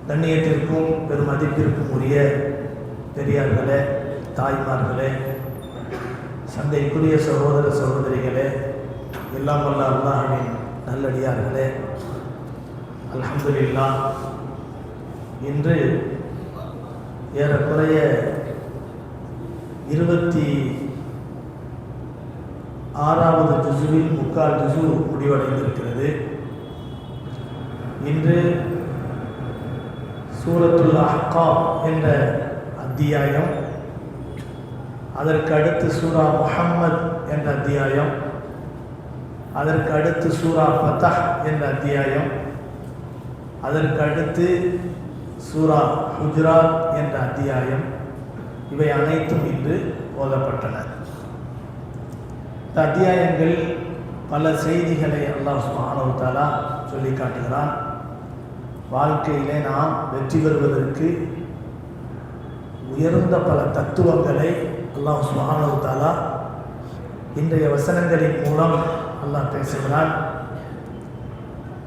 கண்ணியத்திற்கும் பெருமதிப்பிற்கும் உரிய பெரியார்களே, தாய்மார்களே, சந்தைக்குரிய சகோதர சகோதரிகளே, எல்லாம் வல்ல அல்லாஹ்வின் நல்லடியார்களே, அல்ஹம்துலில்லாஹ். இன்று ஏறக்குறைய 26வது ஜுஸுவில் 3/4 ஜுஸு முடிவடைந்திருக்கிறது. இன்று சூரத்துல் அஹ்காப் என்ற அத்தியாயம், அதற்கு அடுத்து சூரா முஹம்மத் என்ற அத்தியாயம், அதற்கு அடுத்து சூரா ஃபதஹ் என்ற அத்தியாயம், அதற்கு அடுத்து சூரா ஹுஜராத் என்ற அத்தியாயம், இவை அனைத்தும் இன்று ஓதப்பட்டன. இந்த அத்தியாயங்கள் பல செய்திகளை அல்லாஹ் சுப்ஹானஹு வ தஆலா சொல்லி காட்டுகிறான். வாழ்க்கையிலே நாம் வெற்றி பெறுவதற்கு உயர்ந்த பல தத்துவங்களை அல்லாஹ் சுப்ஹானஹு வ தஆலா இன்றைய வசனங்களின் மூலம் அல்லாஹ் பேசுகிறான்.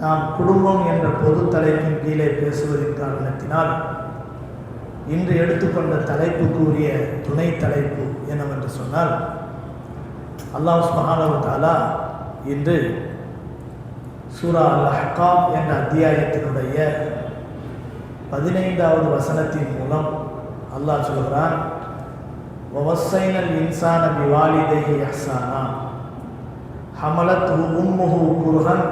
நாம் குடும்பம் என்ற பொது தலைப்பின் கீழே பேசுவதன் காரணத்தினால் இன்று எடுத்துக்கொண்ட தலைப்புக்குரிய துணை தலைப்பு என்னவென்று சொன்னால், அல்லாஹ் சுப்ஹானஹு வ தஆலா இன்று சூரா அல் அஹ்காப் என்ற அத்தியாயத்தினுடைய 15வது வசனத்தின் மூலம் அல்லாஹ் சொல்கிறான், வவஸ்ஸைனல் இன்சான பிவாலிதைஹி இஹ்சானா ஹமலத்ஹு உம்முஹு குர்ஹன்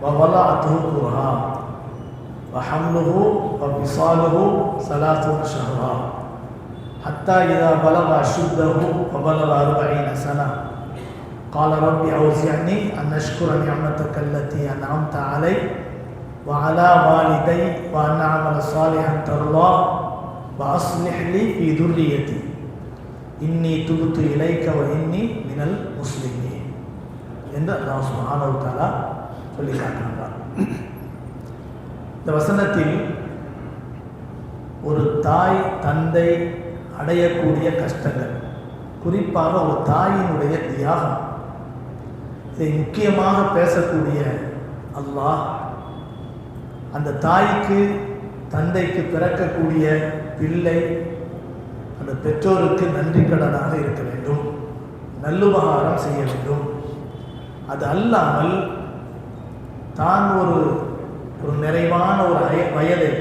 வவலஅத்ஹு குர்ஹா வஹம்லுஹு வபிசாலுஹு 30 ஷஹ்ரா ஹத்தா இதா பலக அஷுத்தஹு வபலக 40 சனா قال رب أوزعني أن أشكر نعمتك التي أنعمت علي وعلى والدي وأن أعمل صالحا ترضاه وأصلح لي في ذريتي إني تبت إليك وإني من المسلمين என்று அல்லாஹ் சுப்ஹானஹு வ தஆலா சொல்லி காட்டுகிறார். இந்த வசனத்தில் ஒரு தாய் தந்தை அடையக்கூடிய கஷ்டங்கள், குறிப்பாக ஒரு தாயினுடைய தியாகம், இதை முக்கியமாக பேசக்கூடிய அல்லாஹ் அந்த தாய்க்கு தந்தைக்கு பிறக்கக்கூடிய பிள்ளை அந்த பெற்றோருக்கு நன்றி கடனாக இருக்க வேண்டும், நல்லுபகாரம் செய்ய வேண்டும். அது அல்லாமல் தான் ஒரு நிறைவான ஒரு வயதை,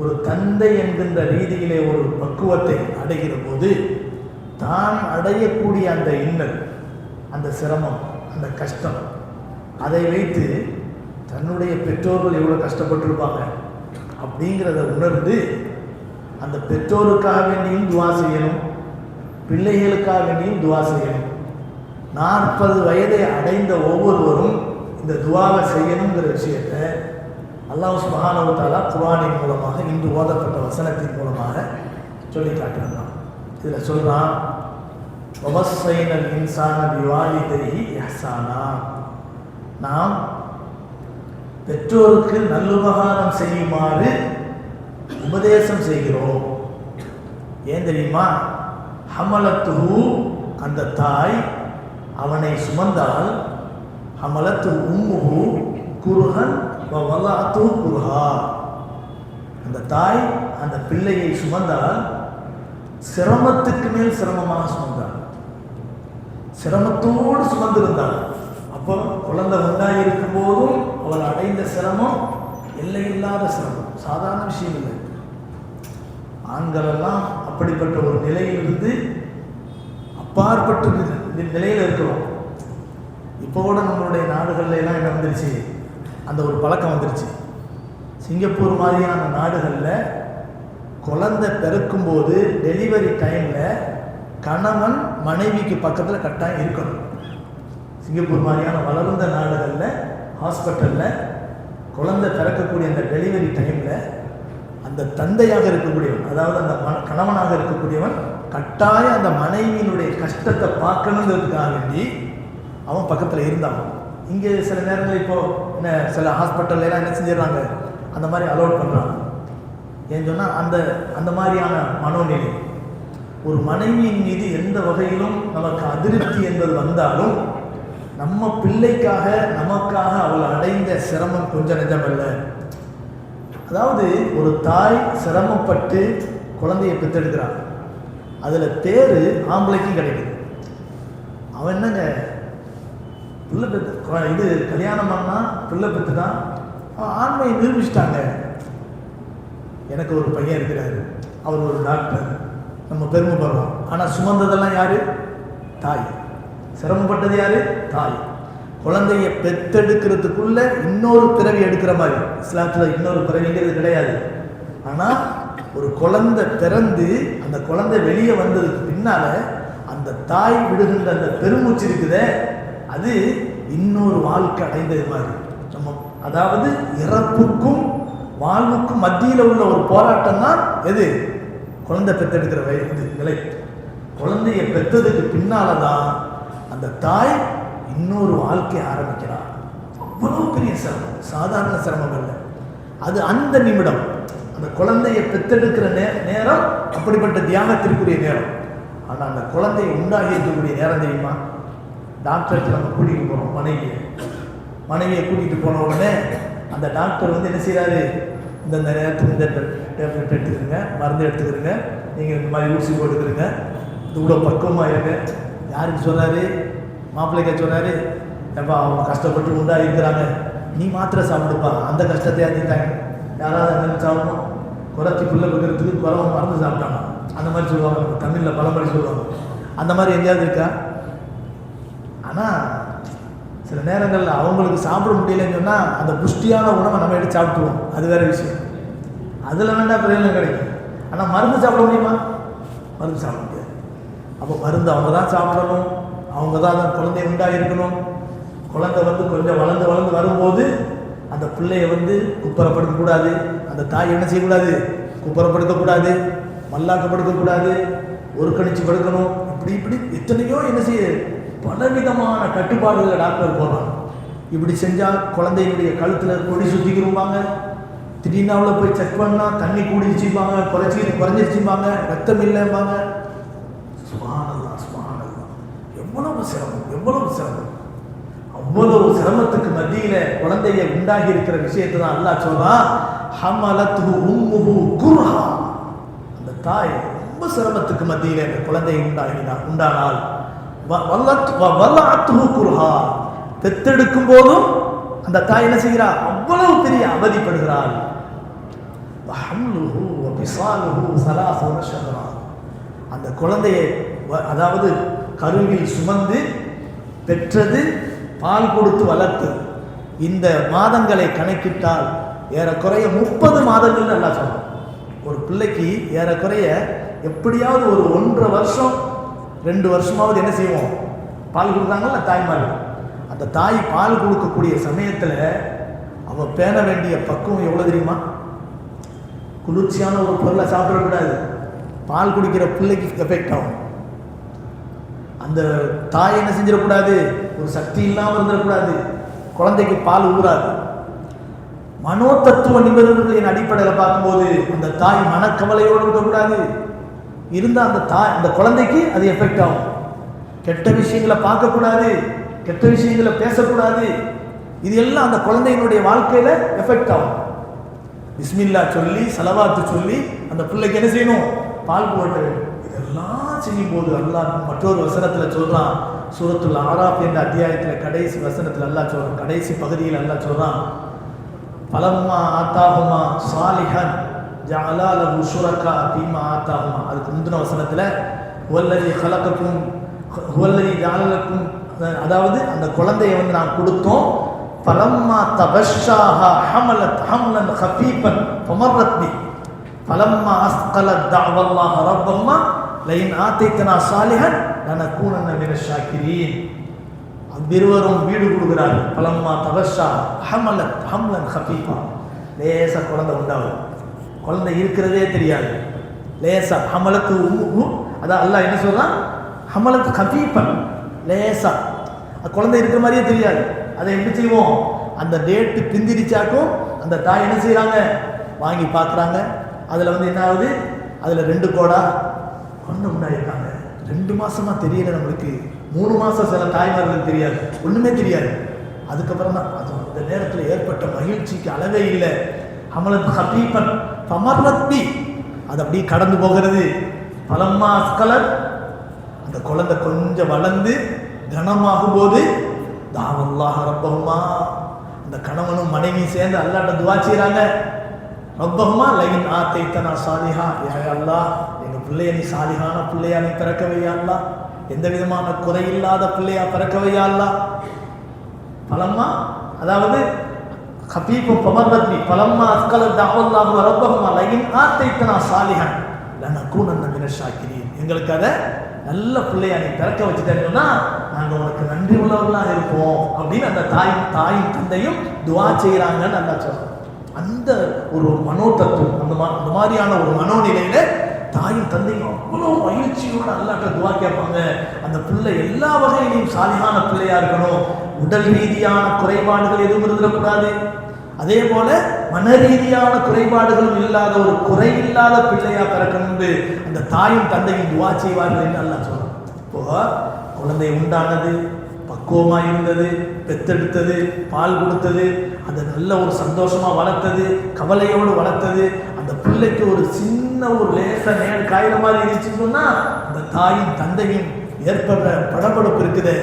ஒரு தந்தை என்கின்ற ரீதியிலே ஒரு பக்குவத்தை அடைகிற போது தான் அடையக்கூடிய அந்த இன்னல், அந்த சிரமம், அந்த கஷ்டம், அதை வைத்து தன்னுடைய பெற்றோர்கள் எவ்வளோ கஷ்டப்பட்டிருப்பாங்க அப்படிங்கிறத உணர்ந்து அந்த பெற்றோருக்காக வேண்டியும் துவா செய்யணும், பிள்ளைகளுக்காக வேண்டியும் துவா செய்யணும். 40 வயதை அடைந்த ஒவ்வொருவரும் இந்த துவாவை செய்யணுங்கிற விஷயத்தை அல்லாஹ் சுப்ஹானஹு வ தஆலா குர்ஆனின் மூலமாக இன்று ஓதப்பட்ட வசனத்தின் மூலமாக சொல்லி காட்டுகிறான். இதில் சொல்கிறான், வவஸ்ஸைனல் இன்சான பிவாலிதைஹி இஹ்சானா, நாம் பெற்றோருக்கு நல்லுபகாரம் செய்யுமாறு உபதேசம் செய்கிறோம். ஏன் தெரியுமா? ஹமலத்துஹு, அந்த தாய் அவனை சுமந்தால், ஹமலத்து உம்முஹு குர்ஹன் வவலஅத்துஹு குர்ஹா, அந்த தாய் அந்த பிள்ளையை சுமந்தால் சிரமத்துக்கு மேல் சிரமமாக சுமந்தாள், சிரமத்தோடு சுமந்திருந்தாள். அப்போ குழந்தை உண்டாயிருக்கும் போதும் அவள் அடைந்த சிரமம் எல்லையில்லாத சிரமம், சாதாரண விஷயம் இல்லை. ஆண்களெல்லாம் அப்படிப்பட்ட ஒரு நிலையிலிருந்து அப்பாற்பட்ட நிலையில் இருக்கிறோம். இப்போ கூட நம்மளுடைய நாடுகள்ல எல்லாம் என்ன வந்துருச்சு, அந்த ஒரு பழக்கம் வந்துருச்சு. சிங்கப்பூர் மாதிரியான நாடுகளில் குழந்தை பிறக்கும்போது டெலிவரி டைமில் கணவன் மனைவிக்கு பக்கத்தில் கட்டாயம் இருக்கணும். சிங்கப்பூர் மாதிரியான வளர்ந்த நாடுகளில் ஹாஸ்பிட்டலில் குழந்தை பிறக்கக்கூடிய அந்த டெலிவரி டைமில் அந்த தந்தையாக இருக்கக்கூடியவன், அதாவது அந்த கணவனாக இருக்கக்கூடியவன் கட்டாயம் அந்த மனைவியினுடைய கஷ்டத்தை பார்க்கணுங்கிறதுக்காக வேண்டி அவன் பக்கத்தில் இருந்தான். இங்கே சில நேரங்கள் இப்போது என்ன சில ஹாஸ்பிட்டல்லாம் என்ன செஞ்சிடறாங்க, அந்த மாதிரி அலோட் பண்ணுறாங்க. ஏன்னு சொன்னால் அந்த மாதிரியான மனோநிலை, ஒரு மனைவியின் மீது எந்த வகையிலும் நமக்கு அதிருப்தி என்பது வந்தாலும் நம்ம பிள்ளைக்காக நமக்காக அவள் அடைந்த சிரமம் கொஞ்சம் நிஜமல்ல. அதாவது ஒரு தாய் சிரமப்பட்டு குழந்தையை பெற்றெடுக்கிறான், அதில் பேர் ஆம்பளைக்கும் கிடைக்குது. அவன் என்னங்க பிள்ளை பெற்று இது கல்யாணம் பண்ணால் பிள்ளை பெற்று தான் ஆண்மையை நிரூபிச்சிட்டாங்க. எனக்கு ஒரு பையன் இருக்கிறாரு, அவர் ஒரு டாக்டர், நம்ம பெருமைப்படுறோம். ஆனால் சுமந்ததெல்லாம் யார்? தாய். சிரமப்பட்டது யார்? தாய். குழந்தைய பெற்றெடுக்கிறதுக்குள்ள இன்னொரு பிறவி எடுக்கிற மாதிரி இஸ்லாத்தில் இன்னொரு பிறவிங்கிறது கிடையாது. ஆனால் ஒரு குழந்தை பிறந்து அந்த குழந்தை வெளியே வந்ததுக்கு பின்னால அந்த தாய் விடுகின்ற அந்த பெருமூச்சு இருக்குதே, அது இன்னொரு வாழ்க்கை அடைந்தது மாதிரி. நம்ம அதாவது இறப்புக்கும் வாழ்வுக்கும் மத்தியில் உள்ள ஒரு போராட்டம் தான் எது? குழந்தை பெற்றெடுக்கிற நிலை. குழந்தைய பெற்றதுக்கு பின்னால தான் அந்த தாய் இன்னொரு வாழ்க்கை ஆரம்பிக்கிறார். அவ்வளவு பெரிய சிரமம், சாதாரண சிரமம் இல்லை அது. அந்த நிமிடம் அந்த குழந்தையை பெற்றெடுக்கிற நேரம் அப்படிப்பட்ட தியாகத்திற்குரிய நேரம். ஆனால் அந்த குழந்தையை உண்டாகி இருக்கக்கூடிய நேரம் தெரியுமா? டாக்டருக்கு நம்ம கூட்டிகிட்டு போகிறோம், மனைவியை கூட்டிகிட்டு போன உடனே அந்த டாக்டர் வந்து என்ன செய்கிறாரு? இந்த நேரத்துக்கு இந்த டேப்லெட் எடுத்துக்கிறங்க, மருந்து எடுத்துக்கிறங்க, நீங்கள் இந்த மாதிரி ஊசி போட்டுக்கிறங்க, இது கூட பக்குவமாக இருங்க. யாருக்கு சொல்கிறாரு? மாப்பிள்ளைக்க சொல்கிறாரு, ஏப்பா அவங்க கஷ்டப்பட்டு உண்டாக இருக்கிறாங்க, நீ மாத்திரை சாப்பிடுப்பா, அந்த கஷ்டத்தை அறிஞ்சிட்டாங்க. யாராவது என்ன சாப்பிடணும்? குறைச்சி பிள்ளை கொடுக்கறதுக்கு குறவை மருந்து சாப்பிட்டாங்க, அந்த மாதிரி சொல்லுவாங்க. தமிழில் பழமொழி சொல்லுவாங்க. அந்த மாதிரி எங்கேயாவது இருக்கா? ஆனால் சில நேரங்களில் அவங்களுக்கு சாப்பிட முடியலன்னு சொன்னால் அந்த புஷ்டியான உணவை நம்ம எடுத்து சாப்பிட்டுருவோம், அது வேறு விஷயம். அதில் வேண்டாம் பிரயோஜனம் கிடைக்கும். ஆனால் மருந்து சாப்பிட முடியுமா? மருந்து சாப்பிட முடியாது. அப்போ மருந்து அவங்க தான் சாப்பிடணும், அவங்க தான் அந்த குழந்தைய உண்டாக இருக்கணும். குழந்தை வந்து கொஞ்சம் வளர்ந்து வரும்போது அந்த பிள்ளைய வந்து குப்பரப்படுத்தக்கூடாது, அந்த தாய் என்ன செய்யக்கூடாது? குப்பரப்படுத்தக்கூடாது, மல்லாக்கப்படுத்தக்கூடாது, ஒரு கணிச்சு படுக்கணும். இப்படி எத்தனையோ என்ன செய்ய பலவிதமான கட்டுப்பாடுகளை டாக்டர் போடுறாங்க. இப்படி செஞ்சால் குழந்தையினுடைய கழுத்தில் கொடி சுற்றிக்கிருப்பாங்க, திடீர்னாவில் போய் செக் பண்ணால் தண்ணி கூடிச்சுப்பாங்க, குறைஞ்சிருச்சுப்பாங்க, ரத்தம் இல்லைம்பாங்க. சுபானல்லாம் சுபானல்லாம், எவ்வளவு சிரமம். அவ்வளவு சிரமத்துக்கு மத்தியில குழந்தைய உண்டாகி இருக்கிற விஷயத்தை தான் அல்லாஹ் சொல்றான், ஹமலத்துஹு உம்முஹு குர்ஹா. அந்த தாய் ரொம்ப சிரமத்துக்கு மத்தியில அந்த குழந்தையை உண்டானால் வல்லஅத்துஹு குர்ஹா, பெத்தெடுக்கும் போதும் அந்த தாய் என்ன செய்கிறார்? அவ்வளவு பெரிய அவதிப்படுகிறாள். வஹம்லுஹு வபிசாலுஹு 30 ஷஹ்ரா, அந்த குழந்தையை அதாவது கருவில் சுமந்து பெற்றது, பால் கொடுத்து வளர்த்து, இந்த மாதங்களை கணக்கிட்டால் ஏறக்குறைய 30 மாதங்கள் நல்லா சொல்றோம். ஒரு பிள்ளைக்கு ஏறக்குறைய எப்படியாவது ஒரு 1.5 வருஷம் 2 வருஷமாவது என்ன செய்வோம்? பால் கொடுத்தாங்கல்ல தாய்மார்கள். அந்த தாய் பால் கொடுக்கக்கூடிய சமயத்தில் அவன் பேண வேண்டிய பக்குவம் எவ்வளோ தெரியுமா? குளிர்ச்சியான ஒரு பொருளை சாப்பிடக்கூடாது, பால் குடிக்கிற பிள்ளைக்கு எஃபெக்ட் ஆகும். அந்த தாய் என்ன செஞ்சிடக்கூடாது? ஒரு சக்தி இல்லாமல் இருந்துடக்கூடாது, குழந்தைக்கு பால் ஊறாது. மனோ தத்துவ நிபுணர்களின் அடிப்படையில் பார்க்கும்போது அந்த தாய் மனக்கவலையோடு இருக்கக்கூடாது. இருந்தால் அந்த குழந்தைக்கு அது எஃபெக்ட் ஆகும். கெட்ட விஷயங்களை பார்க்கக்கூடாது, கெட்ட விஷயங்களை பேசக்கூடாது. இது எல்லாம் அந்த குழந்தையினுடைய வாழ்க்கையில் எஃபெக்ட் ஆகும். பிஸ்மில்லா சொல்லி சலவாத்து சொல்லி அந்த பிள்ளைக்கு என்ன செய்யணும்? பால் போட்ட வேண்டும். இதெல்லாம் செய்யும் போது அல்லாஹ் மற்றொரு வசனத்தில் சொல்றான், சூரத்துல் ஆராஃப் என்ற அத்தியாயத்தில் கடைசி வசனத்தில் அல்லாஹ் சொல்றான், கடைசி பகுதியில் அல்லாஹ் சொல்றான், பலம்மா ஆத்தாகுமா சாலிஹன் ஜஅலா லஹு ஷுரகா ஃபீமா ஆத்தாகுமா. அதுக்கு முந்தின வசனத்தில் ஹுவல்லதி ஹலகக்கும் ஹுவல்லதி ஜஅலலக்கும், அதாவது அந்த குழந்தையை வந்து நான் கொடுத்தோம். பலம்மா தபஷாஹா ஹமலத் ஹம்லன் ஹஃபீஃபன் ஃபமர்ரத் பி பலம்மா அஸ்கலத் தஅவல்லாஹ ரப்பம்மா லைன் ஆத்தைத்தனா சாலிஹன் லனகூனன்ன மினஷ் ஷாக்கிரீன். அவ்விருவரும் வீடு கொடுக்கிறார்கள். பலம்மா தபஷா ஹமலத் ஹம்லன் ஹஃபீஃபா, லேசா குழந்தை உண்டாகும், குழந்தை இருக்கிறதே தெரியாது. லேசா ஹமலத்து உம்முஹு, அதான் அல்லாஹ் என்ன சொல்றான்? ஹமலத் ஹஃபீஃபன், லேசா குழந்தை இருக்கிற மாதிரியே தெரியாது. அதை எப்படி செய்வோம்? அந்த டேட்டு பிந்திரிச்சாக்கும் அந்த தாய் என்ன செய்கிறாங்க? வாங்கி பார்க்குறாங்க. அதில் வந்து என்ன ஆகுது? அதில் 2 கோடா குழந்தை உண்டாயிருக்காங்க. 2 மாதமாக தெரியல நம்மளுக்கு, 3 மாதம் சில தாய்மார்களுக்கு தெரியாது, ஒன்றுமே தெரியாது. அதுக்கப்புறம் தான் அது அந்த நேரத்தில் ஏற்பட்ட மகிழ்ச்சிக்கு அளவே இல்லை. ஹமலத் ஹபீபன் ஃபமர்ரத், அது அப்படியே கடந்து போகிறது. பலம்மா அஸ்கலத், அந்த குழந்தை கொஞ்சம் வளர்ந்து கனமாகும் போது தாவல்லாஹ ரப்பஹுமா, அந்த கணவனும் மனைவி சேர்ந்து அல்லாஹ்ட்ட துஆ செய்றாங்க. ரப்பஹுமா லைன் ஆத்தைத்தனா சாலிஹா, யா அல்லாஹ் எங்க பிள்ளைய நீ சாலிஹான பிள்ளையா நீ பிறக்க வையா அல்லாஹ், எந்த விதமான குறையில்லாத பிள்ளையா பிறக்க வையா அல்லாஹ். பலம்மா அதாவது ஹபீபும் பமர்ரத்னி பலம்மா அஸ்கலத் தாவல்லாஹு ரப்பஹுமா லைன் ஆத்தைத்தனா சாலிஹன் லனகூனன்ன மினஷ் ஷாக்கிரீன், எங்களுக்கு அதை நல்ல பிள்ளையா நீ பிறக்க வச்சுட்டேன்னா நாங்கள் உனக்கு நன்றி உள்ளவர்களாக இருப்போம் அப்படின்னு அந்த தாயும் தந்தையும் துவா செய்கிறாங்கன்னு நல்லா சொல்றோம். அந்த ஒரு மனோதத்துவம், அந்த மாதிரியான ஒரு மனோநிலையில தாயும் தந்தையும் அவ்வளோ மகிழ்ச்சியோட அல்லாஹ்ட்ட துவா கேட்பாங்க. அந்த பிள்ளை எல்லா வகையிலையும் சாலிகான பிள்ளையா இருக்கணும், உடல் ரீதியான குறைபாடுகள் எதுவும் இருந்துடக்கூடாது, அதே போல மன ரீதியான குறைபாடுகளும் இல்லாத ஒரு குறையில்லாத பிள்ளையா பிறக்கணும்னு அந்த தாயும் தந்தையும் துவா செய்வார்கள் என்று அல்லாஹ் சொல்றான். இப்போ குழந்தை உண்டானது, பக்குவமா இருந்தது, பெத்தெடுத்தது, பால் கொடுத்தது, அதை நல்ல ஒரு சந்தோஷமா வளர்த்தது, கவலையோடு வளர்த்தது, அந்த பிள்ளைக்கு ஒரு சின்ன ஒரு லேச காயிற மாதிரி இருந்துச்சுன்னு சொன்னா அந்த தாயும் தந்தையும் ஏற்படுற படபடப்பு இருக்குது,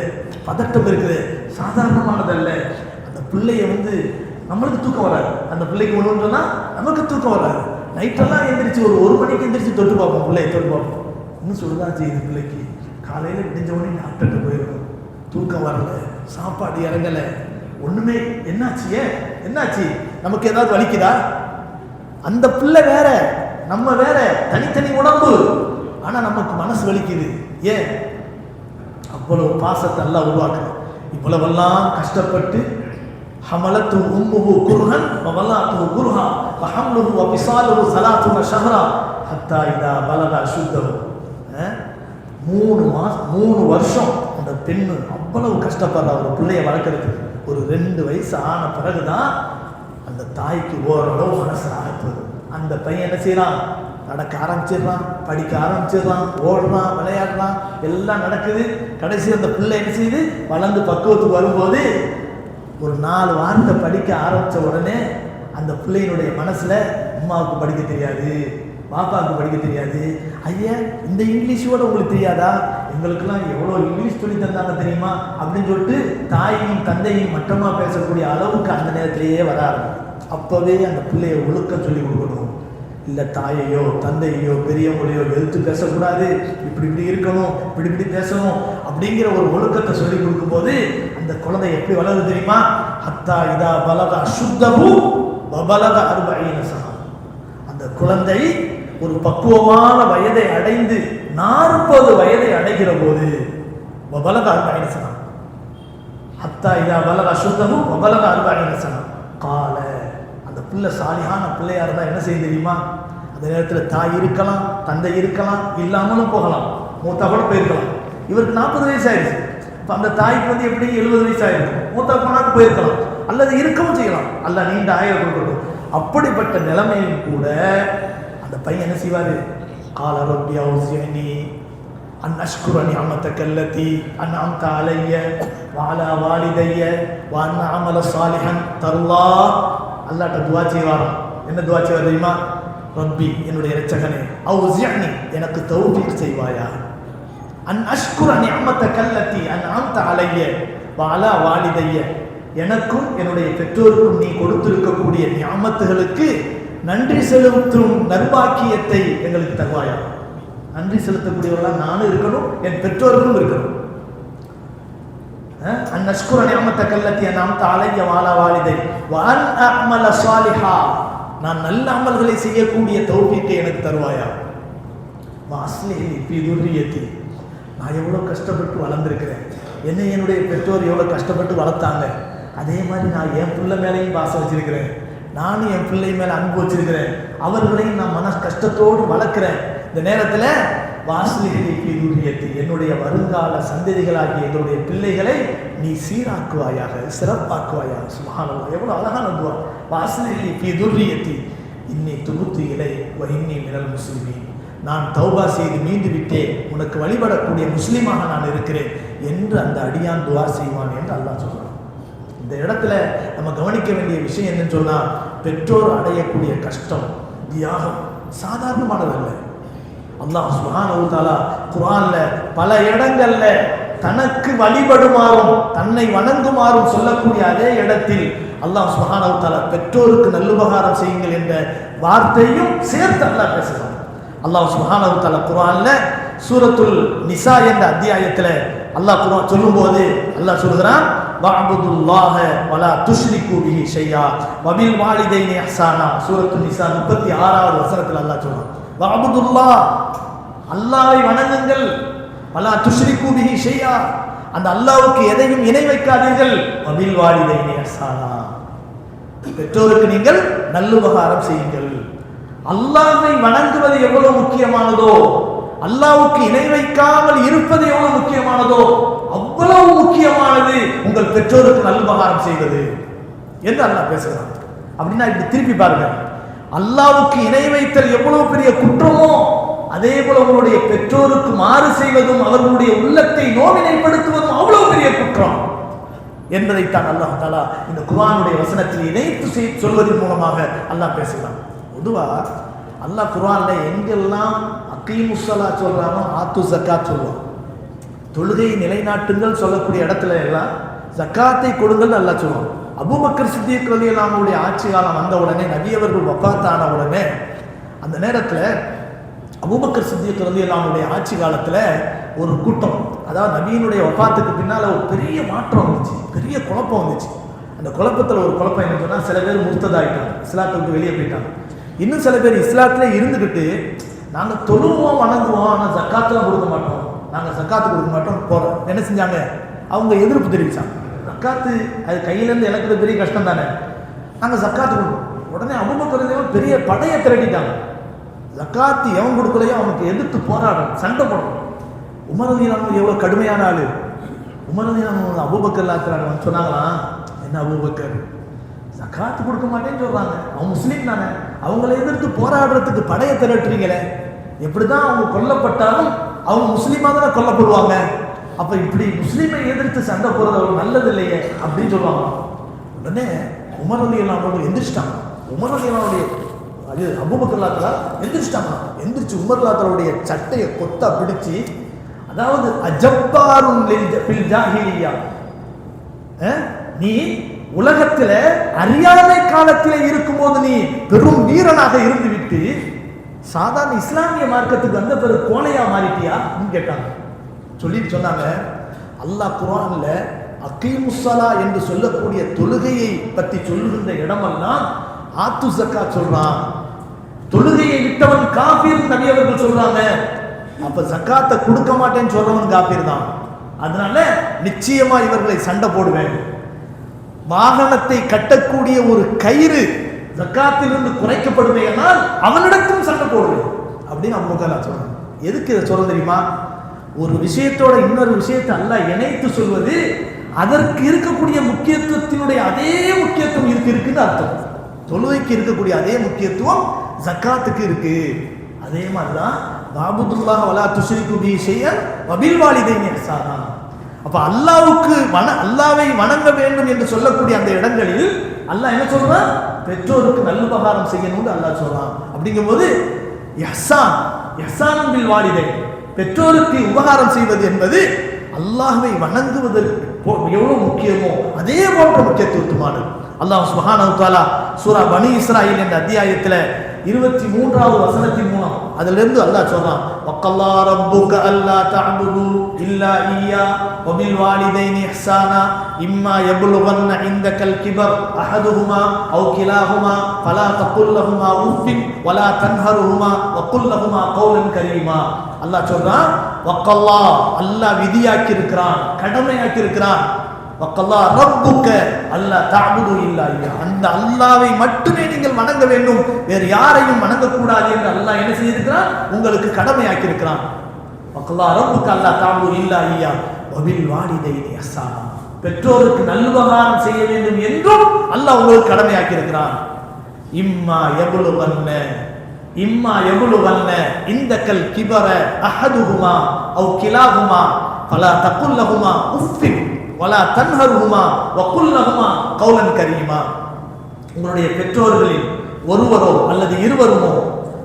பதட்டம் இருக்குது, சாதாரணமானதல்ல. அந்த பிள்ளைய நம்மளுக்கு தூக்கம் வராது, அந்த பிள்ளைக்கு ஒன்று சொன்னா நமக்கு தூக்கம் வராது. நைட்டெல்லாம் எந்திரிச்சு ஒரு மணிக்கு எந்திரிச்சு தொட்டு பார்ப்போம், பிள்ளைய தொட்டு பார்ப்போம், இன்னும் சொல்லுதான் செய்யுது பிள்ளைக்கு. காலையில் விடிஞ்ச உடனே டாக்டர்கிட்ட போயிடணும், தூக்கம் வரல, சாப்பாடு இறங்கலை, ஒன்றுமே என்னாச்சு, என்னாச்சு, நமக்கு ஏதாவது வலிக்குதா? அந்த பிள்ளை வேற, நம்ம வேற, தனித்தனி உடம்பு, ஆனால் நமக்கு மனசு வலிக்குது. ஏன்? அவ்வளவு பாசத்தை எல்லாம் உருவாக்குறோம். இவ்வளவெல்லாம் கஷ்டப்பட்டு ஹமலத்து உம்முஹு குர்ஹன் வவலாத்துஹு குர்ஹா வஹம்லுஹு வபிசாலுஹு ஸலாத்துன ஷஹரா ஹத்தா இதா பலக அஷுத்தஹு. 3 வருஷம் அந்த பெண்ணு அவ்வளவு கஷ்டப்படுற ஒரு பிள்ளையை வளர்க்கறதுக்கு. ஒரு 2 வயசு ஆன பிறகுதான் அந்த தாய்க்கு ஓரளவு மனசு ஆகுது. அந்த பையன் என்ன செய்யறான்? நடக்க ஆரம்பிச்சிடறான், படிக்க ஆரம்பிச்சிடறான், ஓடுறான், விளையாடுறான், எல்லாம் நடக்குது. கடைசி அந்த பிள்ளை என்ன செய்யுது? வளர்ந்து பக்குவத்துக்கு வரும்போது ஒரு 4 வாரத்தை படிக்க ஆரம்பித்த உடனே அந்த பிள்ளையினுடைய மனசில் அம்மாவுக்கு படிக்க தெரியாது, பாப்பாவுக்கு படிக்க தெரியாது. ஐயா இந்த இங்கிலீஷோட உங்களுக்கு தெரியாதா? எங்களுக்கெல்லாம் எவ்வளோ இங்கிலீஷ் சொல்லி தந்தாங்க தெரியுமா அப்படின்னு சொல்லிட்டு தாயையும் தந்தையும் மட்டமாக பேசக்கூடிய அளவுக்கு அந்த நேரத்திலேயே வர ஆரம்பிக்கும். அப்போவே அந்த பிள்ளையை ஒழுக்கம் சொல்லி கொடுக்கணும். இல்லை தாயையோ தந்தையோ பெரியவங்களையோ எதிர்த்து பேசக்கூடாது, இப்படி இப்படி இருக்கணும், இப்படி இப்படி பேசணும் அப்படிங்கிற ஒரு ஒழுக்கத்தை சொல்லி கொடுக்கும்போது அந்த குழந்தை எப்படி வளருது தெரியுமா? ஹத்தா இதா பலக அசுத்தபு வபலக 40 சனா. அந்த குழந்தை ஒரு பக்குவமான வயதை அடைந்து 40 வயதை அடைகிற போது வபலக 40 சனா, ஹத்தா இதா பலக அசுத்தபு வபலக 40 சனா கால. அந்த பிள்ளை சாலியான பிள்ளையா இருந்தால் என்ன செய்ய தெரியுமா? அந்த நேரத்தில் தாய் இருக்கலாம், தந்தை இருக்கலாம், இல்லாமலும் போகலாம், மூத்தா கூட போயிருக்கலாம். இவருக்கு 40 வயசு ஆயிடுச்சு. இப்போ அந்த தாய்க்கு எப்படி 70 வயசு ஆயிருக்கும், மூத்தா போனாக்கு போயிருக்கலாம், அல்லது இருக்கவும் செய்யலாம், அல்ல நீண்ட ஆயுள் கொடுக்கணும். அப்படிப்பட்ட நிலைமையும் கூட அந்த பையன் என்ன செய்வாரு? கால ரப்பி அவ்ஸிஅனி அன் அஷ்குர நிஅமதக அல்லதி அன்அம்த அலைய வஅலா வாலிதைய வ அன் அமல சாலிஹன் தர்லா. அல்லாஹ்ட்ட துஆ செய்வாராம். என்ன துஆ செய்வார் தெரியுமா? ரப்பி என்னுடைய இரட்சகனே, அவ்ஸிஅனி எனக்கு தௌஃபீக் செய்வாயா, அன் அஷ்குர நிஅமதக அல்லதி அன்அம்த அலைய வஅலா வாலிதைய, எனக்கும் என்னுடைய பெற்றோருக்கும் நீ கொடுத்திருக்கக்கூடிய நியாமத்துகளுக்கு நன்றி செலுத்தும் நற்பாக்கியத்தை எங்களுக்கு தருவாயா. நன்றி செலுத்தக்கூடியவர்களாக நானும் இருக்கணும், என் பெற்றோர்களும் இருக்கணும். அந்நஷ்குர நிஅமதக அல்லதி அன்அம்த அலைய வஅலா வாலிதை வ அன் அஅமல ஸாலிஹா, நான் நல்ல அமல்களை செய்யக்கூடிய தௌஃபீக்கை எனக்கு தருவாயா. வஅஸ்லிஹ் லி ஃபீ துர்ரியத்தி, நான் எவ்வளோ கஷ்டப்பட்டு வளர்ந்துருக்கிறேன், என்னை என்னுடைய பெற்றோர் எவ்வளோ கஷ்டப்பட்டு வளர்த்தாங்க, அதே மாதிரி நான் என் பிள்ளை மேலேயும் பாசம் வச்சிருக்கிறேன், நானும் என் பிள்ளை மேலே அன்பு வச்சிருக்கிறேன், அவர்களையும் நான் மன கஷ்டத்தோடு வளர்க்குறேன். இந்த நேரத்தில் வாஸ்லிஹி, என்னுடைய வருங்கால சந்ததிகளாகிய எங்களுடைய பிள்ளைகளை நீ சீராக்குவாயாக, சிறப்பாக்குவாயாக. சுப்ஹானல்லாஹ், எவ்வளோ அழகான துஆ. வாஸ்லிஹி ஃபீ துர்ரியத்தி இன்னி துபுத்து இலை வ இன்னி மினல் முஸ்லிமீன், நான் தௌபா செய்து மீண்டு விட்டேன், உனக்கு வழிபடக்கூடிய முஸ்லீமாக நான் இருக்கிறேன் என்று அந்த அடியான் துஆ செய்வான் என்று அல்லாஹ் சொல்றான். இந்த இடத்துல நம்ம கவனிக்க வேண்டிய விஷயம் என்னன்னு சொன்னால், பெற்றோர் அடையக்கூடிய கஷ்டம், தியாகம் சாதாரணமானதல்ல. அல்லாஹ் சுப்ஹானஹு வ தஆலா குர்ஆன்ல பல இடங்கள்ல தனக்கு வழிபடுமாறும் தன்னை வணங்குமாறும் சொல்லக்கூடிய அதே இடத்தில் அல்லாஹ் சுப்ஹானஹு வ தஆலா பெற்றோருக்கு நல்லுபகாரம் செய்யுங்கள் என்ற வார்த்தையும் சேர்த்து அல்லாஹ் பேசுகிறான். அல்லாஹ் சுப்ஹானஹு வ தஆலா குர்ஆன்ல சூரத்துல் நிசா என்ற அத்தியாயத்தில் அல்லாஹ் குர்ஆன் சொல்லும்போது அல்லாஹ் சொல்கிறான், வஅபுதுல்லாஹ வலா துஷ்ரிகு பிஹி ஷையா வபில் வாலிதைனி இஹ்சானா. சூரத்துல் நிசா 36வது வசனத்தில் அல்லாஹ் சொல்றான், வஅபுதுல்லாஹ், அல்லாஹ்வை வணங்குங்கள், வலா துஷ்ரிகு பிஹி ஷையா, அந்த அல்லாஹ்வுக்கு எதையும் இணை வைக்காதீர்கள், வபில் வாலிதைனி இஹ்சானா, பெற்றோருக்கு நீங்கள் நல்லுபகாரம் செய்யுங்கள். அல்லாஹ்வை வணங்குவது எவ்வளவு முக்கியமானதோ, அல்லாஹ்வுக்கு இணை வைக்காமல் இருப்பது எவ்வளவு முக்கியமானதோ அவ்வளவு முக்கியமானது உங்கள் பெற்றோருக்கு நல்லுபகாரம் செய்வது என்று அல்லாஹ் பேசுகிறான். அப்படின்னா இப்படி திருப்பி பாருங்க, அல்லாஹ்வுக்கு இணை வைத்தல் எவ்வளவு பெரிய குற்றமோ அதே போல உங்களுடைய பெற்றோருக்கு மாறு செய்வதும் அவர்களுடைய உள்ளத்தை நோவினைப்படுத்துவதும் அவ்வளவு பெரிய குற்றம் என்பதைத்தான் அல்லாஹ் தஆலா இந்த குர்ஆனுடைய வசனத்தில் இணைத்து சொல்வதன் மூலமாக அல்லாஹ் பேசுகிறான். பொதுவா அல்லாஹ் குர்ஆன்ல எங்கெல்லாம் அகீமுஸ்ஸலா சொல்றானோ ஆத்து ஜக்காத் சொல்லுவான். தொழுகையை நிலைநாட்டுங்கள் சொல்லக்கூடிய இடத்துல எல்லாம் ஜக்காத்தை கொடுங்கள் அல்லாஹ் சொல்லுவான். அபூபக்கர் சித்திக் ரலியல்லாஹு அன்ஹுடைய ஆட்சி காலம் வந்த உடனே, நபி அவர்கள் வஃபாத்தான உடனே, அந்த நேரத்தில் அபூபக்கர் சித்திக் ரலியல்லாஹு அன்ஹுடைய ஆட்சி காலத்தில் ஒரு கூட்டம், அதாவது நபியினுடைய வஃபாத்துக்கு பின்னால் ஒரு பெரிய மாற்றம் வந்துச்சு, பெரிய குழப்பம் வந்துச்சு. அந்த குழப்பத்தில் ஒரு குழப்பம் என்ன சொன்னால், சில பேர் முர்த்ததாயிட்டாங்க, இஸ்லாத்தை விட்டு வெளியே போயிட்டாங்க. இன்னும் சில பேர் இஸ்லாத்திலே இருந்துக்கிட்டு நாங்கள் தொழுவோம் வணங்குவோம் ஆனால் ஜக்காத்துலாம் கொடுக்க மாட்டோம், நாங்கள் ஜக்காத்து கொடுக்க மாட்டோம் போகிறோம். என்ன செஞ்சாங்க, அவங்க எதிர்ப்பு தெரிவித்தாங்க. ஜக்காத்து அது கையிலேருந்து இழக்கிறது பெரிய கஷ்டம் தானே, நாங்கள் ஜக்காத்து கொடுப்போம். உடனே அபூபக்கர் பெரிய படையை திரட்டிட்டாங்க. ஜக்காத்து எவன் கொடுக்கலையோ அவனுக்கு எதிர்த்து போராடணும், சண்டை போடணும். உமர் ரலியல்லாஹு அன்ஹு எவ்வளோ கடுமையான ஆள். உமர் ரலியல்லாஹு அன்ஹு அபூபக்கர் ரலியல்லாஹு சொன்னாங்களாம், என்ன அபூபக்கர் ஜக்காத்து கொடுக்க மாட்டேன்னு சொல்கிறாங்க, அவன் முஸ்லீம் தானே, அவங்கள எதிர்த்து போராடுறதுக்கு படையை திரட்டுறீங்களே, எப்படி தான் அவங்க கொல்லப்பட்டாலும் அவங்க முஸ்லீமாக தானே கொல்லப்படுவாங்க, அப்போ இப்படி முஸ்லீமை எதிர்த்து சண்டை போகிறது அவங்களுக்கு நல்லது இல்லையே அப்படின்னு சொல்லுவாங்க. உடனே உமர் ரலியல்லாஹு அன்ஹு எந்திரிச்சிட்டாங்க. உமர் ரலியல்லாஹு அன்ஹு அது அபூபக்கர் ரலியல்லாஹு அன்ஹு எந்திரிச்சிட்டாங்க. எந்திரிச்சு உமர் ரலியல்லாஹு அன்ஹுடைய சட்டையை கொத்தா பிடிச்சி, அதாவது அஜப்பாருன் ஃபில் ஜாஹிலிய்யா, நீ உலகத்தில் அறியாமை காலத்தில் இருக்கும்போது நீ பெரும் வீரனாக இருந்துவிட்டு சாதாரண இஸ்லாமிய மார்க்கத்துக்கு வந்த பிறகு கோலையா மாறிட்டியா கேட்டாங்க. சொல்லிட்டு சொன்னாங்க, அல்லாஹ் குர்ஆன்ல அகீமுஸ்ஸலா என்று சொல்லக்கூடிய தொழுகையை பற்றி சொல்லுகின்ற இடமெல்லாம் ஆத்து ஜக்காத் சொல்றான். தொழுகையை விட்டவன் காஃபிர் நபி அவர்கள் சொல்றாங்க. அப்ப ஜக்காத்தை கொடுக்க மாட்டேன்னு சொல்றவன் காஃபிர் தான். அதனால நிச்சயமா இவர்களை சண்டை போடுவேன். வாகனத்தை கட்டக்கூடிய ஒரு கயிறு ஜக்காத்திலிருந்து குறைக்கப்படுவேனால் அவனிடத்தும் சண்டை போடுவேன் அப்படின்னு அபூபக்கர் சொல்றாங்க. எதுக்கு இதை சொல்ல தெரியுமா, ஒரு விஷயத்தோட இன்னொரு விஷயத்தை அல்லாஹ் இணைத்து சொல்வது அதற்கு இருக்கக்கூடிய முக்கியத்துவத்தினுடைய அதே முக்கியத்துவம் இருக்குன்னு அர்த்தம். தொழுகைக்கு இருக்கக்கூடிய அதே முக்கியத்துவம் ஜக்காத்துக்கு இருக்கு. அதே மாதிரிதான் வஅபுதுல்லாஹ வலா துஷ்ரிகு பிஹி ஷைஅன் வபில் வாலிதைனி இஹ்சானா. அப்ப அல்லாஹ்வை வணங்க வேண்டும் என்று சொல்லக்கூடிய அந்த இடங்களில் அல்லாஹ் என்ன சொல்றான், பெற்றோருக்கு நல்லுபகாரம் செய்யணும்னு அல்லாஹ் சொல்றான். அப்படிங்கும்போது இஹ்சான் பில் வாலிதைன், பெற்றோருக்கு உபகாரம் செய்வது என்பது அல்லாஹ்வை வணங்குவதற்கு எவ்வளவு முக்கியமோ அதே போன்ற முக்கியத்துவமானது. அல்லாஹ் சுப்ஹானஹு வ தஆலா சூரா பனி இஸ்ராயில் என்ற அத்தியாயத்தில் 23வது வசனத்தின் மூலம் அதிலிருந்து அல்லாஹ் சொல்றான், வக்கல்லா ரப்புக அல்லா தஅபுது இல்லா இய்யா வபில் வாலிதைனி இஹ்சானா இம்மா யப்லுகன்ன இந்தகல் கிபர் அஹதுஹுமா அவ் கிலாஹுமா ஃபலா தகுல் லஹுமா உஃபின் வலா தன்ஹருஹுமா வகுல் லஹுமா கௌலன் கரீமா. அல்லாஹ் சொல்றான், வக்கல்லா அல்லாஹ் விதியாக்கி இருக்கிறான், கடமையாக்கி இருக்கிறான். வக்கல்லா ரப்புக அல்லா தஅபுது இல்லா இய்யா, அந்த அல்லாஹ்வை மட்டுமே நீங்கள் வணங்க வேண்டும், வேறு யாரையும் வணங்கக்கூடாது என்று அல்லாஹ் என்ன செய்திருக்கிறான், உங்களுக்கு கடமையாக்கி இருக்கிறான். வக்கல்லா ரப்புக அல்லா தஅபுது இல்லா இய்யா வபில் வாலிதைனி இஹ்சானா, பெற்றோருக்கு நல்லுபகாரம் செய்ய வேண்டும் என்றும் அல்லாஹ் உங்களுக்கு கடமையாக்கி இருக்கிறான். இம்மா யபுலுகன்ன இந்தகல் கிபர அஹதுஹுமா அவ் கிலாஹுமா ஃபலா தகுல் லஹுமா உஃபின் வலா தன்ஹருஹுமா வகுல் லஹுமா கௌலன் கரீமா. உங்களுடைய பெற்றோர்களில் ஒருவரோ அல்லது இருவருமோ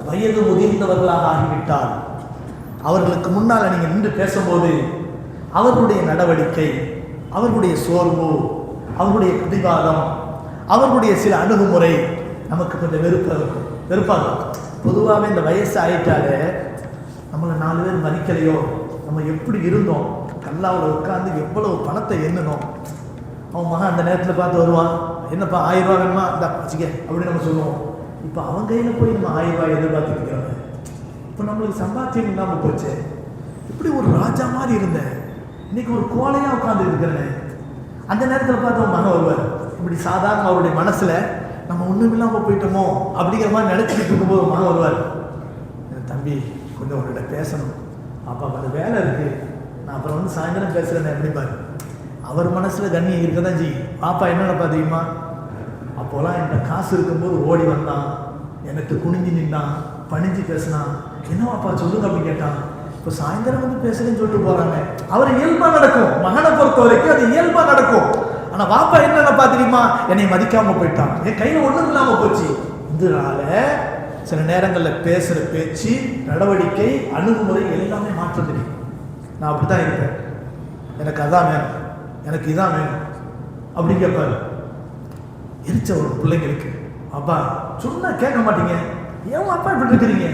வயது முதிர்ந்தவர்களாக ஆகிவிட்டால் அவர்களுக்கு முன்னால் நீங்கள் நின்று பேசும்போது அவர்களுடைய நடவடிக்கை, அவர்களுடைய சோர்வு, அவர்களுடைய பிடிவாதம், அவர்களுடைய சில அணுகுமுறை நமக்கு கொஞ்சம் வெறுப்பாக இருக்கும். பொதுவாகவே இந்த வயசு ஆயிட்டாலே நம்மளை 4 பேர் மதிக்கலையோ, நம்ம எப்படி இருந்தோம், கல்லாவில் உட்காந்து எவ்வளவு பணத்தை எண்ணணும், அவன் மகன் அந்த நேரத்தில் பார்த்து வருவான், என்னப்பா 1000 ரூபா வேணுமா இந்த வச்சுக்க அப்படின்னு நம்ம சொல்லுவோம். இப்போ அவன் கையில் போய் நம்ம 1000 ரூபாய் எதிர்பார்த்துட்டு இருக்கிறோம். இப்போ நம்மளுக்கு சம்பாத்தியம் இல்லாமல் போச்சு. இப்படி ஒரு ராஜா மாதிரி இருந்தேன், இன்னைக்கு ஒரு கோலையாக உட்காந்து இருக்கிறேன். அந்த நேரத்தில் பார்த்து அவன் மகன் வருவார். இப்படி சாதாரண அவருடைய மனசில் நம்ம ஒன்றும் இல்லாமல் போயிட்டோமோ அப்படிங்கிற மாதிரி நினச்சிக்கிட்டு இருக்கும்போது மகன் வருவார். தம்பி கொஞ்சம் உங்கள்கிட்ட பேசணும், அப்பா கொஞ்சம் வேலை இருக்குது, நான் அப்புறம் வந்து சாயந்தரம் பேசுகிறேன் அப்படிப்பாரு. அவர் மனசில் கண்ணியம் இருக்க தான் செய்யும். பாப்பா என்னென்ன பார்த்தீங்கம்மா, அப்போலாம் என்கிட்ட காசு இருக்கும்போது ஓடி வந்தான், எனக்கு குனிஞ்சு நின்னான், பணிஞ்சு பேசினான், என்னவாப்பா சொல்லுங்க அப்படின்னு கேட்டான். இப்போ சாயந்தரம் வந்து பேசுறேன்னு சொல்லிட்டு போகிறாங்க. அவர் இயல்பாக நடக்கும், மகனை பொறுத்த வரைக்கும் அது இயல்பாக நடக்கும். ஆனால் பாப்பா என்னென்ன பார்த்துருமா, என்னை மதிக்காமல் போயிட்டான், என் கையில் ஒன்றும் இல்லாமல் போச்சு. இதனால சில நேரங்களில் பேசுகிற பேச்சு, நடவடிக்கை, அணுகுமுறை எல்லாமே மாற்றம் தெரியும். நான் அப்படி தான் இருப்பேன், எனக்கு அதான் வேணும், எனக்கு இதான் வேணும் அப்படின்னு கேட்பாரு. எரிச்ச ஒரு பிள்ளைங்களுக்கு, அப்பா சொன்னா கேட்க மாட்டீங்க, ஏன் அப்பா இப்படி இருக்கிறீங்க,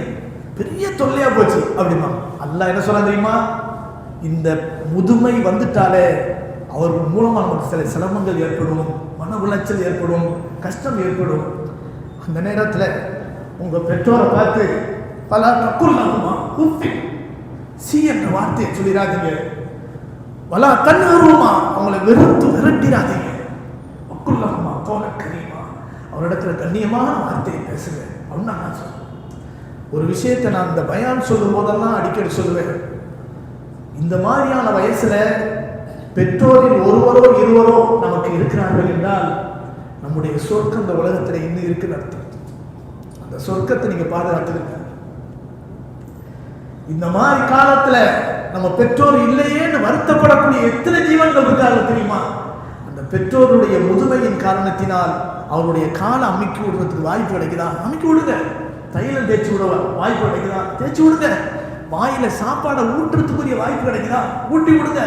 பெரிய தொல்லையா போச்சு அப்படிமா. அல்லாஹ் என்ன சொல்ல தெரியுமா, இந்த முதுமை வந்துட்டாலே அவர்கள் மூலமாக நமக்கு சில சிரமங்கள் ஏற்படும், மன உளைச்சல் ஏற்படும், கஷ்டம் ஏற்படும். அந்த நேரத்தில் உங்கள் பெற்றோரை பார்த்து பல தக்குள்ளாகுமா உப்பி சி என்ற வார்த்தையை சொல்லிடாதீங்க, வலா தன்னுருமா அவங்களை வெறுத்து விரட்டிடாதீங்க, அக்குள்ளாகுமா கோல கரீமா அவரிடத்துல கண்ணியமான வார்த்தையை பேசுங்க அப்படின்னு நான் சொல்லுவேன். ஒரு விஷயத்தை நான் இந்த பயான் சொல்லும் போதெல்லாம் அடிக்கடி சொல்லுவேன், இந்த மாதிரியான வயசுல பெற்றோரில் ஒருவரோ இருவரோ நமக்கு இருக்கிறார்கள் என்றால் நம்முடைய சொர்க்கம் இந்த உலகத்தில் இன்னும் இருக்குன்னு அர்த்தம். அந்த சொர்க்கத்தை நீங்க பாதுகாத்துருங்க. இந்த மாதிரி காலத்துல நம்ம பெற்றோர் இல்லையேன்னு வருத்தப்படக்கூடிய எத்தனை ஜீவன்கள் இருக்காங்க தெரியுமா? அந்த பெற்றோருடைய முதுமையின் காரணத்தினால் அவருடைய காலை அமுக்கி விடுறதுக்கு வாய்ப்பு கிடைக்குதா, அமுக்கி விடுங்க. தைலம் தேய்ச்சி விட வாய்ப்பு கிடைக்குதா, தேய்ச்சி விடுங்க. வாயில சாப்பாடை ஊட்டுறதுக்குரிய வாய்ப்பு கிடைக்குதா, ஊட்டி விடுங்க.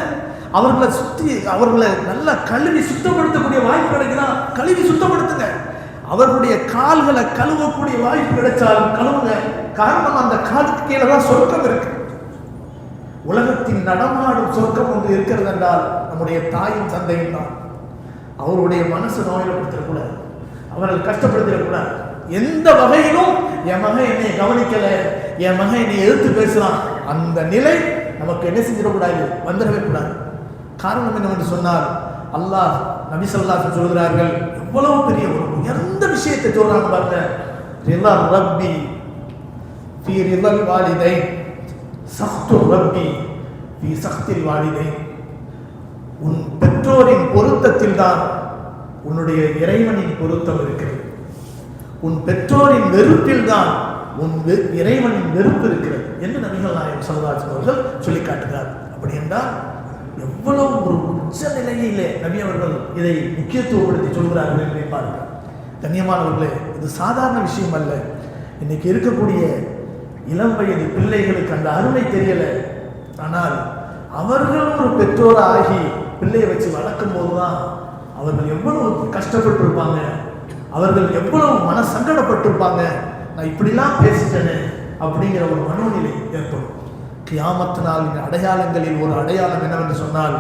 அவர்களை நல்லா கழுவி சுத்தப்படுத்தக்கூடிய வாய்ப்பு கிடைக்குதா, கழுவி சுத்தப்படுத்துங்க. அவர்களுடைய கால்களை கழுவக்கூடிய வாய்ப்பு கிடைச்சாலும் கழுவுங்க. காரணம், அந்த காலுக்கு கீழே தான் சொர்க்கம் இருக்கு. உலகத்தின் நடமாடும் சொர்க்கம் ஒன்று இருக்கிறது என்றால் நம்முடைய தாயும் தந்தையும் தான். அவருடைய மனசு நோய்படுத்தக்கூடாது, அவர்கள் கஷ்டப்படுத்திடக்கூடாது. எந்த வகையிலும் என் மகன் என்னை கவனிக்கல, என் மகன் என்னை எதிர்த்து பேசுறான், அந்த நிலை நமக்கு என்ன செஞ்சிடக்கூடாது, வந்துடவே கூடாது. காரணம் என்னவென்று சொன்னால், அல்லாஹ் நபி ஸல்லல்லாஹு அலைஹி வஸல்லம் சொல்கிறார்கள், எவ்வளவு பெரிய ஒரு உயர்ந்த விஷயத்தை சொல்றாங்க பாருங்க. ரிலா ரப்பி ஃபீ ரிலல் வாலிதைன் சக்து ரப்பி ஃபீ சக்தில் வாலிதைன். உன் பெற்றோரின் பொருத்தத்தில் தான் உன்னுடைய இறைவனின் பொருத்தம் இருக்கிறது. உன் பெற்றோரின் வெறுப்பில் தான் உன் இறைவனின் வெறுப்பு இருக்கிறது என்று நபிகள் நாயகம் ஸல்லல்லாஹு அலைஹி வஸல்லம் அவர்கள் சொல்லி காட்டுகிறார். அப்படி என்றால் எவ்வளவு ஒரு உச்ச நிலையிலே நபி அவர்கள் இதை முக்கியத்துவப்படுத்தி சொல்கிறார்கள் என்று பாருங்கள். கண்ணியமானவர்களே, இது சாதாரண விஷயம் அல்ல. இன்னைக்கு இருக்கக்கூடிய இளம் வயது பிள்ளைகளுக்கு அந்த அருமை தெரியல. ஆனால் அவர்கள் ஒரு பெற்றோர் ஆகி பிள்ளையை வச்சு வளர்க்கும் போதுதான் அவர்கள் எவ்வளவு கஷ்டப்பட்டிருப்பாங்க, அவர்கள் எவ்வளவு மன சங்கடப்பட்டிருப்பாங்க. நான் இப்படிலாம் பேசிட்டேனே அப்படிங்கிற ஒரு மனோநிலை ஏற்படும். கியாமத் நாளின் அடையாளங்களில் ஒரு அடையாளம் என்னவென்று சொன்னால்,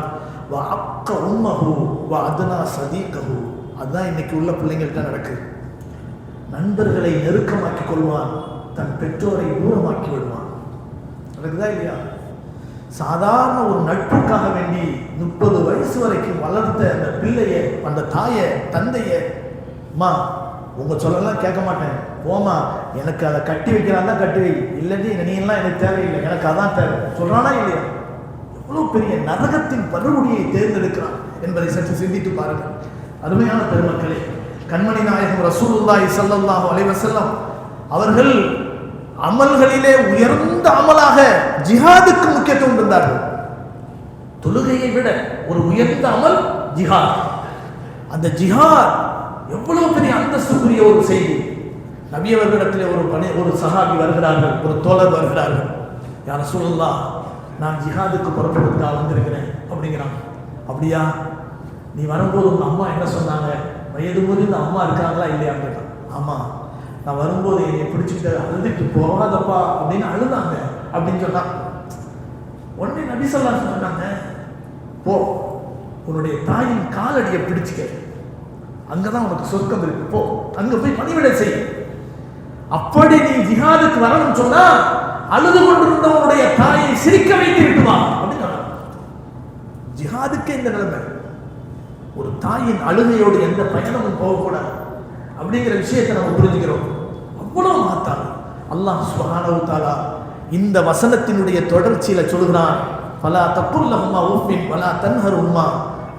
வா அக்க உம்மஹு வா அதுனா சதீகஹு. அதுதான் இன்னைக்கு உள்ள பிள்ளைங்கள்ட்ட நடக்குது. நண்பர்களை நெருக்கமாக்கி கொள்வான், தன் பெற்றோரை தூரமாக்கி விடுவான். நடக்குதா இல்லையா? சாதாரண ஒரு நட்புக்காக வேண்டி 30 வயசு வரைக்கும் வளர்த்த அந்த பிள்ளைய, அந்த தாயை, தந்தைய, அம்மா உங்க சொல்லலாம் கேட்க மாட்டேன், போமா எனக்கு அதை கட்டி வைக்கிறான் தான் கட்டி வை, இல்லாட்டி நீ எல்லாம் எனக்கு தேவையில்லை, எனக்கு அதான் தேவை சொல்றானா இல்லையா? எவ்வளவு பெரிய நரகத்தின் படுகொடியை தேர்ந்தெடுக்கிறான் என்பதை சற்று சிந்தித்து பாருங்கள். அருமையான பெருமக்களே, கண்மணி நாயகம் ரசூலுல்லாஹி ஸல்லல்லாஹு அலைஹி வஸல்லம் அவர்கள் அமல்களிலே உயர்ந்த அமலாக ஜிஹாதுக்கு முக்கியத்துவம் தந்தார்கள். தொழுகையை விட ஒரு உயர்ந்த அமல் ஜிஹாத். அந்த ஜிஹாத் எவ்வளவு பெரிய அந்தஸ்துக்குரிய ஒரு செய்தி. நபி அவர்களிடத்தில் ஒரு சஹாபி வருகிறார்கள், ஒரு தோழர் வருகிறார்கள். யா ரசூலுல்லாஹ், நான் ஜிஹாதுக்கு புறப்படுறதுக்காக வந்திருக்கிறேன் அப்படிங்கிறாங்க. அப்படியா, நீ வரும்போது உங்க அம்மா என்ன சொன்னாங்க? வயது முதிர்ந்த அம்மா இருக்காங்களா இல்லையான்னு கேட்டான். ஆமா, நான் வரும்போது என்னை பிடிச்சிட்டு அழுதுட்டு போகாதப்பா அப்படின்னு அழுதாங்க அப்படின்னு சொன்னான். உடனே நபி ஸல்லல்லாஹு அலைஹி வஸல்லம் சொன்னாங்க, போ, உன்னுடைய தாயின் காலடியை பிடிச்சுக்க, அங்கதான் உனக்கு சொர்க்கம் இருக்கு, போ, அங்க போய் பணிவிடை செய். அப்படி நீ ஜிஹாதுக்கு வரணும்னு சொன்னா அழுது கொண்டிருந்தவனுடைய தாயை சிரிக்க வைத்து விட்டுவா அப்படின்னு சொன்னாங்க. ஜிஹாதுக்கு இந்த நிலைமை, ஒரு தாயின் அழுகையோடு எந்த பயணமும் போகக்கூடாது அப்படிங்கிற விஷயத்தை நம்ம புரிஞ்சுக்கிறோம். அவ்வளவு மாத்தாங்க. அல்லாஹ் சுப்ஹானஹு வ தஆலா இந்த வசனத்தினுடைய தொடர்ச்சியில சொல்கிறான், ஃபலா தகுல் லஹுமா உஃபின் வலா தன்ஹருமா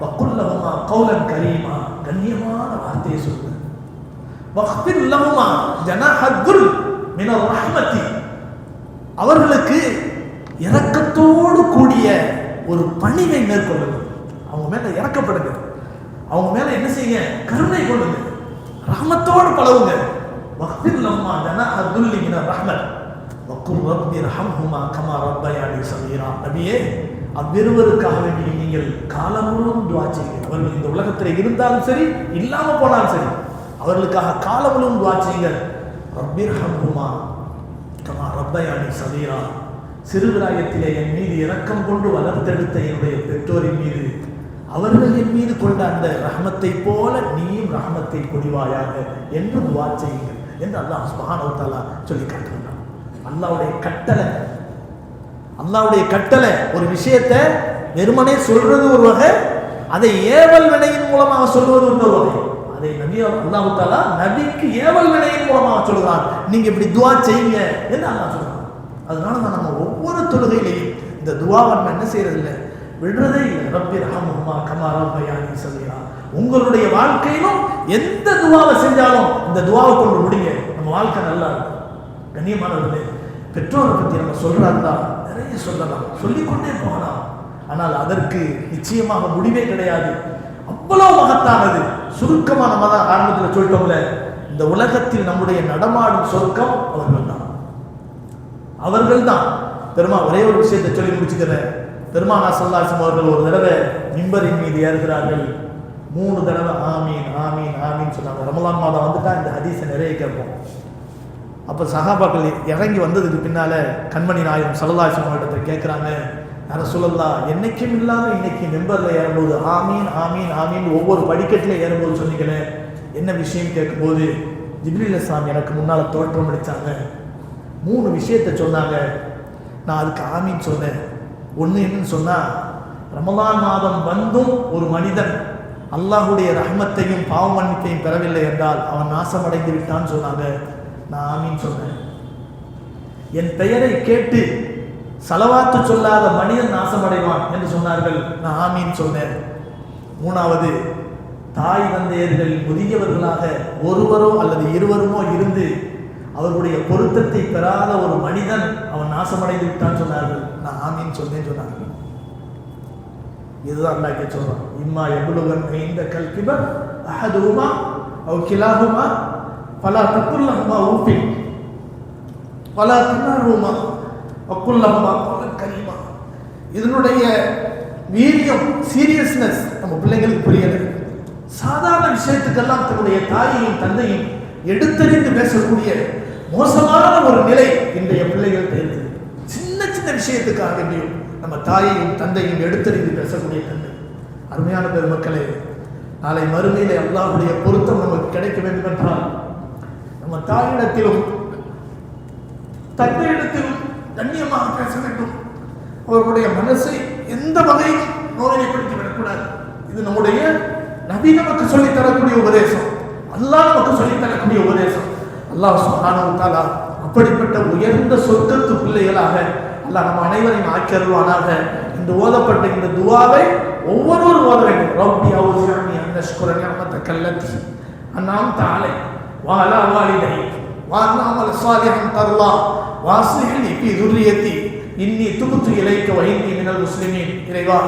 வகுல் லஹுமா கௌலன் கரீமா. கண்ணியமான வார்த்தையை சொல்லுங்க. வக்ஃபிர் லஹுமா ஜனாஹத்துல் மினர் ரஹ்மதி. அவர்களுக்கு இரக்கத்தோடு கூடிய ஒரு பணிவை மேற்கொள்ளுங்க. அவங்க மேல இரக்கப்படுங்க, அவங்க மேல என்ன செய்யுங்க? கருணை கொள்ளுங்க, ரஹ்மத்தோடு பழகுங்க. வக்ஃபிர் லஹுமா ஜனாஹத்துல் மினர் ரஹ்மத் வகுல் ரப்பி ரஹம்ஹுமா கமா ரப்பயானி ஸகீரா. நபியே, அவ்விருவருக்காக வேண்டி நீங்கள் காலமுழுவதும் துஆ செய்யுங்க. அவர்கள் இந்த உலகத்தில் இருந்தாலும் சரி, இல்லாம போனாலும் சரி, அவர்களுக்காக காலமுழுவதும் துஆ செய்யுங்க. ரப்பி ரஹம்ஹுமா கமா ரப்பயானி ஸகீரா. சிறுபிராயத்திலே என் மீது இரக்கம் கொண்டு வளர்த்தெடுத்த என்னுடைய பெற்றோரின் மீது அவர்கள் என் மீது கொண்ட அந்த ரஹ்மத்தை போல நீயும் ரஹ்மத்தை பொழிவாயாக என்று துஆ செய்யுங்க என்று அல்லாஹ் சுப்ஹானஹு வ தஆலா சொல்லி காட்டுகிறான். அல்லாஹ்வுடைய கட்டளை ஒரு விஷயத்தை வெறுமனே சொல்றது ஒரு வகை, அதை ஏவல் வினையின் மூலமாக சொல்வது ஒரு வகை. அதை நபி அல்லாஹ் தஆலா நபிக்கு ஏவல் வினையின் மூலமாக சொல்கிறான், நீங்க இப்படி துஆ செய்யுங்க என்று அல்லாஹ் சொல்றான். அதனால தான் நம்ம ஒவ்வொரு தொழுகையிலையும் இந்த துஆவை நம்ம என்ன செய்யறது இல்லை, விடுறதே இல்லை. ரப்பி ரஹம்ஹுமா கமா ரப்பயானி ஸகீரா. உங்களுடைய வாழ்க்கையிலும் எந்த துஆவை செஞ்சாலும் இந்த துஆவை கொண்டு முடிங்க, நம்ம வாழ்க்கை நல்லா இருக்கும். கண்ணியமானவர்களே, பெற்றோரை பற்றி நம்ம சொல்றாருந்தா நிறைய சொல்லலாம், சொல்லிக்கொண்டே போகலாம். ஆனால் அதற்கு நிச்சயமாக முடிவே கிடையாது. அவ்வளவு மகத்தானது. சுருக்கமா நம்ம தான் ஆரம்பத்தில் சொல்லிட்டோம்ல, இந்த உலகத்தில் நம்முடைய நடமாடும் சொர்க்கம் அவர்கள் தான். பெருமா ஒரே ஒரு விஷயத்தை சொல்லி முடிச்சுக்கிறேன். பெருமானா ஸல்லல்லாஹு அலைஹி வஸல்லம் அவர்கள் ஒரு தடவை மிம்பரின் மீது ஏறுகிறார்கள். 3 தடவை ஆமீன் ஆமீன் ஆமீன் சொன்னாங்க. ரமலான் மாதம் வந்துட்டா இந்த ஹதீஸை நிறைய கேட்போம். அப்போ சஹாபாக்கள் இறங்கி வந்ததுக்கு பின்னால கண்மணி நாயகம் ஸல்லல்லாஹு அலைஹி வஸல்லம் இடத்துல கேட்குறாங்க, யா ரசூலல்லாஹ், என்னைக்கும் இல்லாமல் இன்னைக்கு மெம்பரில் ஏறும்போது ஆமீன் ஆமீன் ஆமீன் ஒவ்வொரு படிக்கட்டில் ஏறும்போது சொன்னீங்களே, என்ன விஷயம் கேட்கும்போது ஜிப்ரீல் அலைஹிஸ்ஸலாம் எனக்கு முன்னால் தோற்றம் அளித்தாங்க. 3 விஷயத்தை சொன்னாங்க. நான் அதுக்கு ஆமீன் சொன்னேன். ஒன்று என்னன்னு சொன்னால், ரமலான் மாதம் வந்தும் ஒரு மனிதன் அல்லாஹுடைய ரஹ்மத்தையும் பாவ மன்னிப்பையும் பெறவில்லை என்றால் அவன் நாசமடைந்து விட்டான்னு சொன்னாங்க. நான் ஆமீன் சொன்னேன். என் பெயரை கேட்டு சலவாத்து சொல்லாத மனிதன் நாசமடைவான் என்று சொன்னார்கள். நான் ஆமீன் சொன்னேன். 3வது, தாய் தந்தையர்கள் முதியவர்களாக ஒருவரோ அல்லது இருவருமோ இருந்து அவர்களுடைய பொருத்தத்தை பெறாத ஒரு மனிதன் அவன் நாசமடைந்து விட்டான் சொன்னார்கள். நான் ஆமீன் சொன்னேன் சொன்னார்கள். இதுதான் அல்லாஹ் சொல்றான், இம்மா யபுலுகன் இந்த கல்கிபர் அஹதுஹுமா அவ் கிலாஹுமா ஃபலா தகுல் லஹுமா உஃபின் ஃபலா தன்ஹருமா வகுல் லஹுமா கௌலன் கரீமா. இதனுடைய வீரியம், சீரியஸ்னஸ் நம்ம பிள்ளைங்களுக்கு புரியல. சாதாரண விஷயத்துக்கெல்லாம் தன்னுடைய தாயையும் தந்தையும் எடுத்தறிந்து பேசக்கூடிய மோசமான ஒரு நிலை இன்றைய பிள்ளைகள் இருக்குது. சின்ன சின்ன விஷயத்துக்காக வேண்டியும் நம்ம தாயையும் தந்தையும் எடுத்தறிந்து பேசக்கூடிய தந்தை. அருமையான பெருமக்களே, நாளை மறுமையிலே அல்லாஹ்வுடைய பொருத்தம் நமக்கு கிடைக்க வேண்டும் என்றால் நம்ம தாயிடத்திலும் தந்தையிடத்திலும் கண்ணியமாக பேச வேண்டும். அவர்களுடைய மனசை எந்த வகையிலும் நோய்ப்படுத்தி விடக்கூடாது. இது நம்முடைய நபி நமக்கு சொல்லித் தரக்கூடிய உபதேசம், அல்லாஹ் நமக்கு சொல்லித் தரக்கூடிய உபதேசம். அல்லாஹ் சுப்ஹானஹு வ தஆலா அப்படிப்பட்ட உயர்ந்த சொர்க்கத்து பிள்ளைகளாக அல்லாஹ் நம்ம அனைவரையும் ஆக்கியருள்வானாக. இந்த ஓதப்பட்ட இந்த துஆவை ஒவ்வொருவரும் ஓத வேண்டும். ரப்பி அவ்ஸிஅனி அன் அஷ்குர நிஅமதக அல்லதி அன்அம்த அலைய வ அலா வாலிதைய வ அன் அஅமல ஸாலிஹன் தர்லா வ அஸ்லிஹ் லி ஃபீ ذُرِّيَّتِي இன்னி துப்து இலைக்க வ இன்னி மினல் முஸ்லிமீன். இறைவா,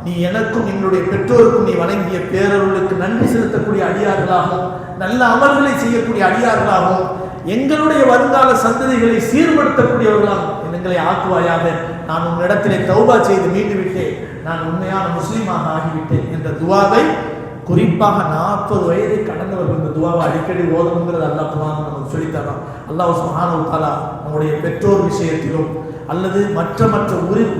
நீ எனக்கும் எங்களுடைய பெற்றோருக்கும் நீ வழங்கிய பேரருளுக்கு நன்றி செலுத்தக்கூடிய அடியார்களாகவும் நல்ல அமல்களை செய்யக்கூடிய அடியார்களாகவும் எங்களுடைய வருங்கால சந்ததிகளை சீர்படுத்தக்கூடியவர்களாகவும் எங்களை ஆக்குவாயாக. நான் உன்னிடத்திலே தௌபா செய்து மீண்டு விட்டேன், நான் உண்மையான முஸ்லீமாக ஆகிவிட்டேன் என்ற துவாவை குறிப்பாக 40 வயதை கடந்தவர்கள் இந்த துவாவை அடிக்கடி ஓதணுங்கிறது அல்லாஹ் குர்ஆன் நமக்கு சொல்லித்தரான். அல்லாஹ் சுப்ஹானஹு வ தஆலா நம்முடைய பெற்றோர் விஷயத்திலும் அல்லது மற்ற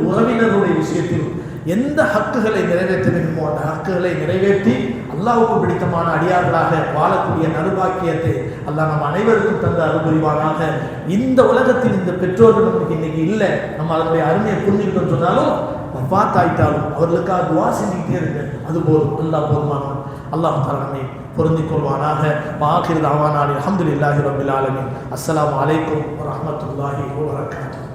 உறவினருடைய விஷயத்திலும் எந்த ஹக்குகளை நிறைவேற்ற வேண்டுமோ அந்த ஹக்குகளை நிறைவேற்றி அல்லாஹ்வுக்கு பிடித்தமான அடியார்களாக வாழக்கூடிய நறுபாக்கியத்தை அல்லாஹ் நம் அனைவருக்கும் தந்து அருள்புரிவானாக. இந்த உலகத்தில் இந்த பெற்றோர்கள் நமக்கு இன்னைக்கு இல்லை, நம்ம அதனுடைய அருமையை புரிஞ்சுக்கிட்டோம்னு சொன்னாலும் பார்த்தாயிட்டாலும் அவர்களுக்காக துவா செஞ்சுக்கிட்டே இருங்க, அது போதும். அல்லாஹ் போதுமானவன். அல்லாஹ் தஆலா நம்மை பொருந்திக் கொள்வானாக. வாகிர் தஅவானா அல்ஹம்துலில்லாஹி ரப்பில் ஆலமீன். அஸ்ஸலாமு அலைக்கும் வ ரஹ்மத்துல்லாஹி வ பரகாத்துஹு.